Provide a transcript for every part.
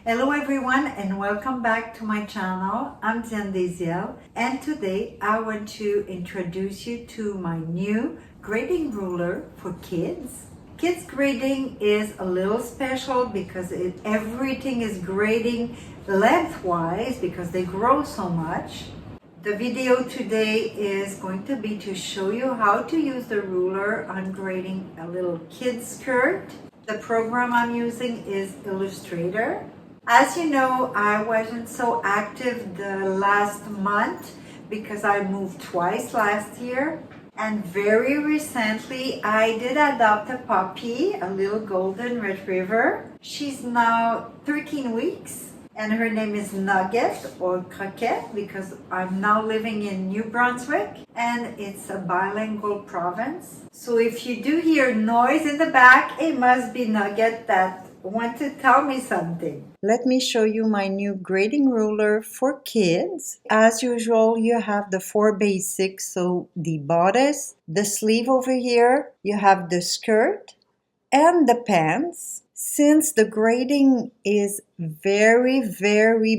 Hello everyone and welcome back to my channel. I'm Deziel and today I want to introduce you to my new grading ruler for kids. Kids grading is a little special because everything is grading lengthwise because they grow so much. The video today is going to be to show you how to use the ruler on grading a little kid's skirt. The program I'm using is Illustrator. As you know, I wasn't so active the last month because I moved twice last year. And very recently, I did adopt a puppy, a little golden retriever. She's now 13 weeks. And her name is Nugget or Croquette because I'm now living in New Brunswick and it's a bilingual province. So if you do hear noise in the back, it must be Nugget that wants to tell me something. Let me show you my new grading ruler for kids. As usual, you have the 4 basics, so the bodice, the sleeve over here, you have the skirt and the pants. Since the grading is very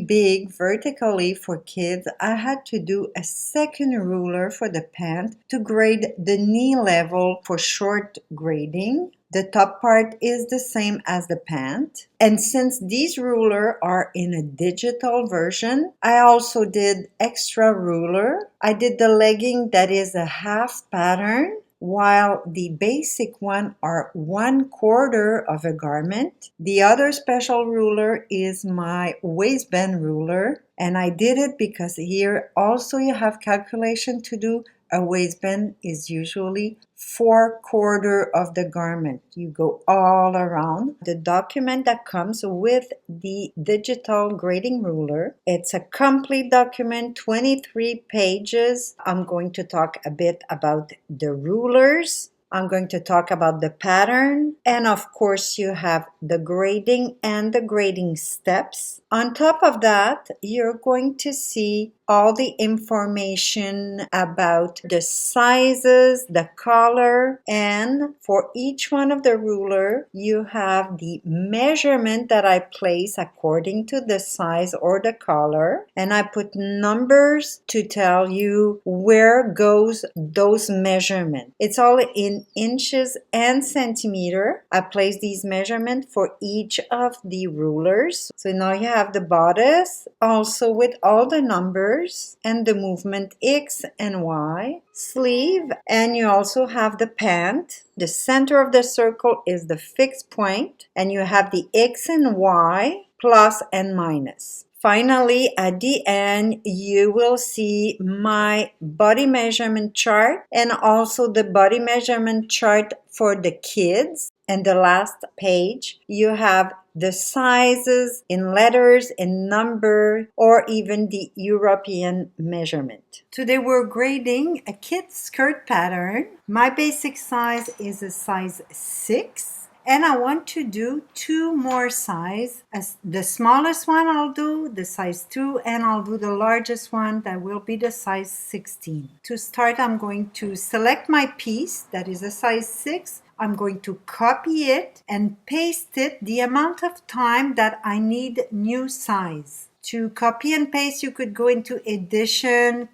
big vertically for kids, I had to do a second ruler for the pant to grade the knee level for short grading. The top part is the same as the pant. And since these rulers are in a digital version, I also did extra ruler. I did the legging that is a half pattern, while the basic one are 1/4 of a garment. The other special ruler is my waistband ruler, and I did it because here also you have calculation to do. A waistband is usually 4/4 of the garment. You go all around. The document that comes with the digital grading ruler, it's a complete document, 23 pages. I'm going to talk a bit about the rulers. I'm going to talk about the pattern, and of course you have the grading and the grading steps. On top of that, you're going to see all the information about the sizes, the color, and for each one of the ruler, you have the measurement that I place according to the size or the color, and I put numbers to tell you where goes those measurements. It's all in inches and centimeter. I place these measurements for each of the rulers. So now you have the bodice also with all the numbers and the movement X and Y, sleeve, and you also have the pant. The center of the circle is the fixed point, and you have the X and Y, plus and minus. Finally, at the end, you will see my body measurement chart and also the body measurement chart for the kids. And the last page, you have the sizes in letters and number, or even the European measurement. Today we're grading a kid's skirt pattern. My basic size is a size 6. And I want to do 2 more sizes. The smallest one I'll do, the size 2, and I'll do the largest one that will be the size 16. To start, I'm going to select my piece that is a size 6. I'm going to copy it and paste it the amount of time that I need new size. To copy and paste, you could go into Edition,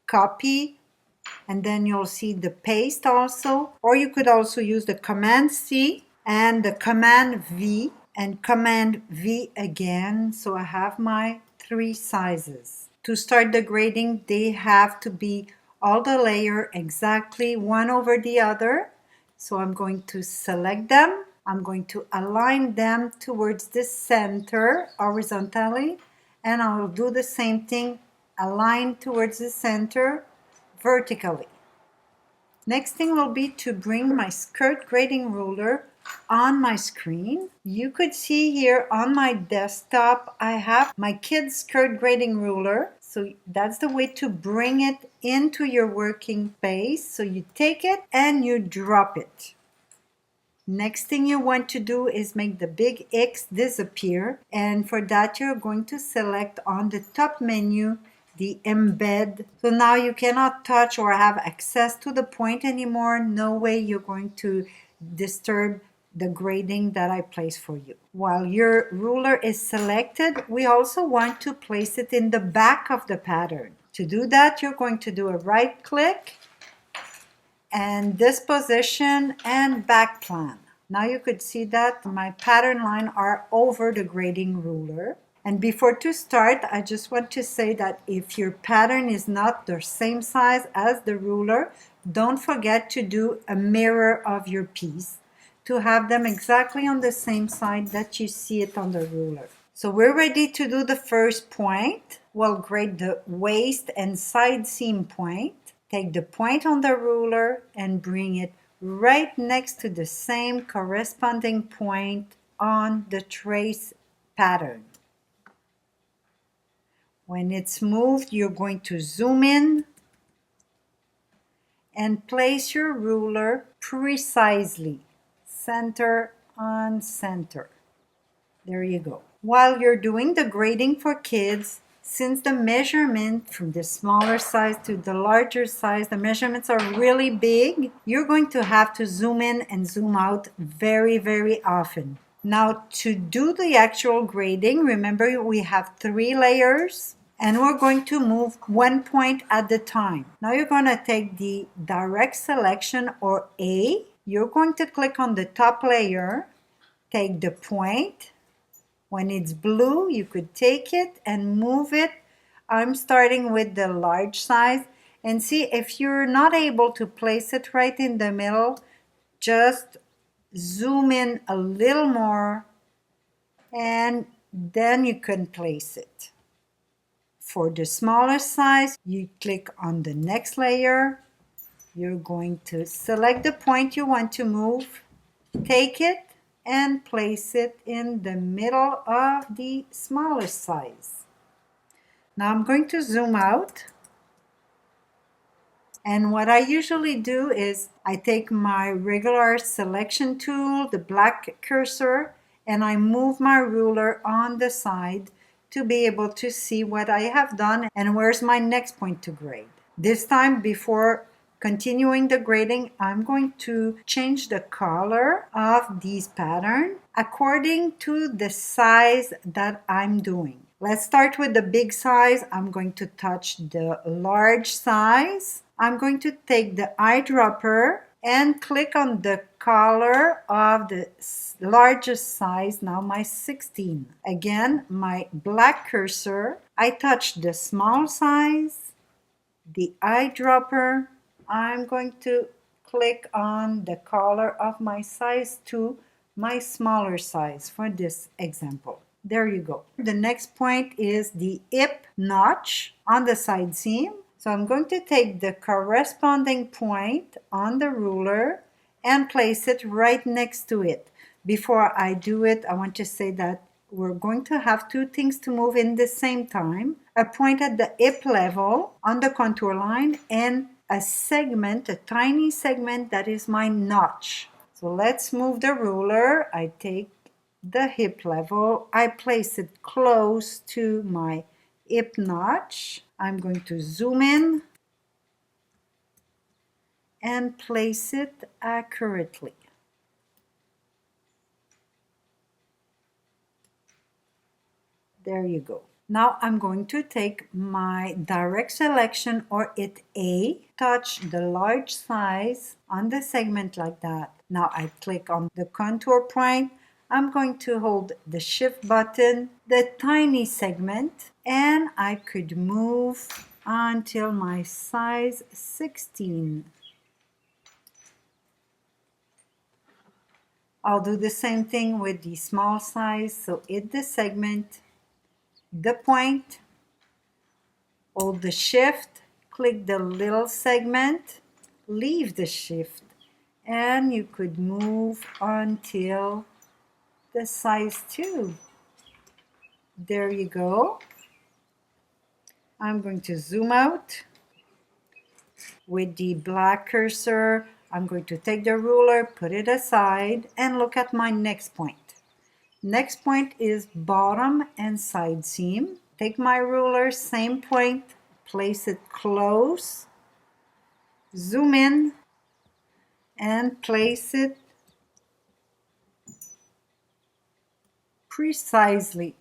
Copy, and then you'll see the paste also. Or you could also use the Command C and the Command V and Command V again. So I have my 3 sizes. To start the grading, they have to be all the layer exactly one over the other. So I'm going to select them. I'm going to align them towards the center horizontally, and I'll do the same thing, align towards the center vertically. Next thing will be to bring my skirt grading ruler on my screen. You could see here on my desktop, I have my kid's skirt grading ruler. So that's the way to bring it into your working space. So you take it and you drop it. Next thing you want to do is make the big X disappear. And for that, you're going to select on the top menu the embed. So now you cannot touch or have access to the point anymore. No way you're going to disturb the grading that I place for you. While your ruler is selected, we also want to place it in the back of the pattern. To do that, you're going to do a right click and disposition and back plan. Now you could see that my pattern line are over the grading ruler. And before to start, I just want to say that if your pattern is not the same size as the ruler, don't forget to do a mirror of your piece to have them exactly on the same side that you see it on the ruler. So we're ready to do the first point. We'll grade the waist and side seam point. Take the point on the ruler and bring it right next to the same corresponding point on the trace pattern. When it's moved, you're going to zoom in and place your ruler precisely, center on center. There you go. While you're doing the grading for kids, since the measurement from the smaller size to the larger size, the measurements are really big, you're going to have to zoom in and zoom out very, very often. Now, to do the actual grading, remember we have 3 layers and we're going to move 1 point at a time. Now you're going to take the direct selection or A. You're going to click on the top layer, take the point. When it's blue, you could take it and move it. I'm starting with the large size. And see, if you're not able to place it right in the middle, just zoom in a little more and then you can place it. For the smaller size, you click on the next layer. You're going to select the point you want to move, take it, and place it in the middle of the smaller size. Now I'm going to zoom out. And what I usually do is I take my regular selection tool, the black cursor, and I move my ruler on the side to be able to see what I have done and where's my next point to grade. This time, before continuing the grading, I'm going to change the color of these patterns according to the size that I'm doing. Let's start with the big size. I'm going to touch the large size. I'm going to take the eyedropper and click on the color of the largest size, now my 16. Again, my black cursor, I touch the small size, the eyedropper, I'm going to click on the color of my size 2, my smaller size for this example. There you go. The next point is the hip notch on the side seam. So I'm going to take the corresponding point on the ruler and place it right next to it. Before I do it, I want to say that we're going to have 2 things to move in the same time. A point at the hip level on the contour line and a segment, a tiny segment that is my notch. So let's move the ruler. I take the hip level. I place it close to my hip notch. I'm going to zoom in and place it accurately. There you go. Now I'm going to take my direct selection or hit A, touch the large size on the segment like that. Now I click on the contour point. I'm going to hold the shift button, the tiny segment, and I could move until my size 16. I'll do the same thing with the small size. So hit the segment, the point, hold the shift, click the little segment, leave the shift, and you could move until the size 2. There you go. I'm going to zoom out. With the black cursor, I'm going to take the ruler, put it aside, and look at my next point. Next point is bottom and side seam. Take my ruler, same point, place it close, zoom in, and place it precisely.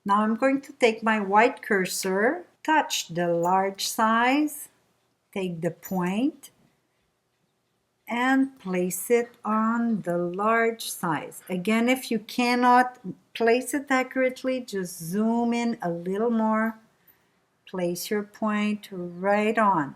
Now I'm going to take my white cursor, touch the large size, take the point, and place it on the large size. Again, if you cannot place it accurately, just zoom in a little more. Place your point right on.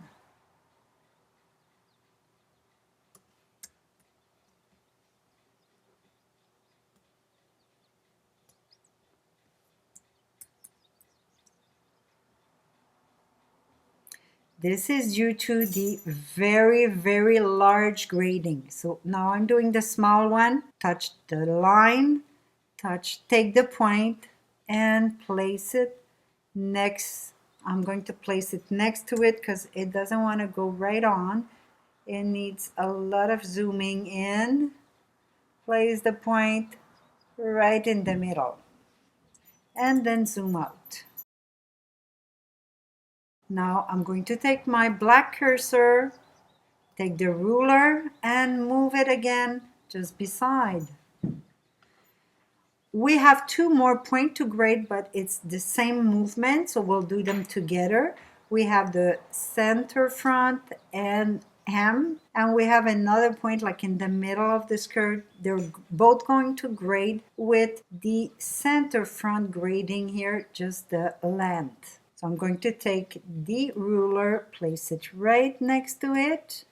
This is due to the very, very large grading. So now I'm doing the small one. Touch the line, take the point and place it next. I'm going to place it next to it because it doesn't want to go right on. It needs a lot of zooming in. Place the point right in the middle and then zoom out. Now I'm going to take my black cursor, take the ruler and move it again just beside. We have two more points to grade, but it's the same movement, so we'll do them together. We have the center front and hem, and we have another point like in the middle of the skirt. They're both going to grade with the center front grading here, just the length. So I'm going to take the ruler, place it right next to it,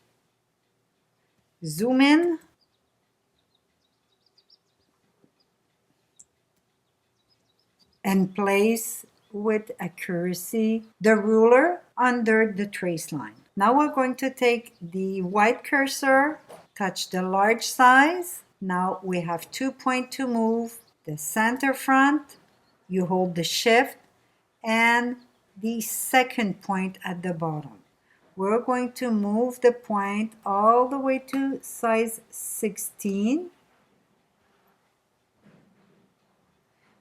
zoom in, and place with accuracy the ruler under the trace line. Now we're going to take the white cursor, touch the large size. Now we have 2 points to move. The center front, you hold the shift, and the second point at the bottom. We're going to move the point all the way to size 16.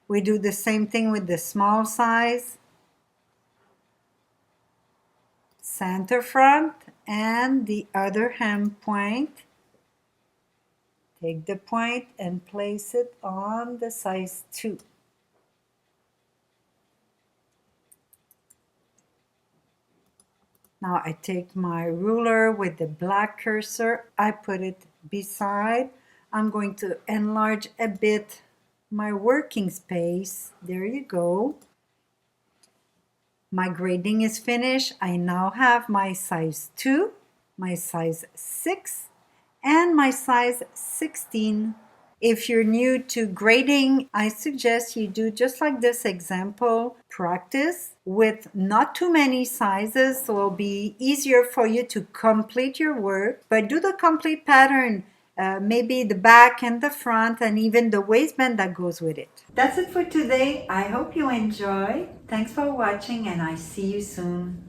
We do the same thing with the small size, center front, and the other hem point. Take the point and place it on the size 2. Now I take my ruler with the black cursor, I put it beside. I'm going to enlarge a bit my working space. There you go. My grading is finished. I now have my size 2, my size 6, and my size 16. If you're new to grading, I suggest you do just like this example, practice with not too many sizes, so it'll be easier for you to complete your work. But do the complete pattern, maybe the back and the front and even the waistband that goes with it. That's it for today. I hope you enjoy. Thanks for watching and I see you soon.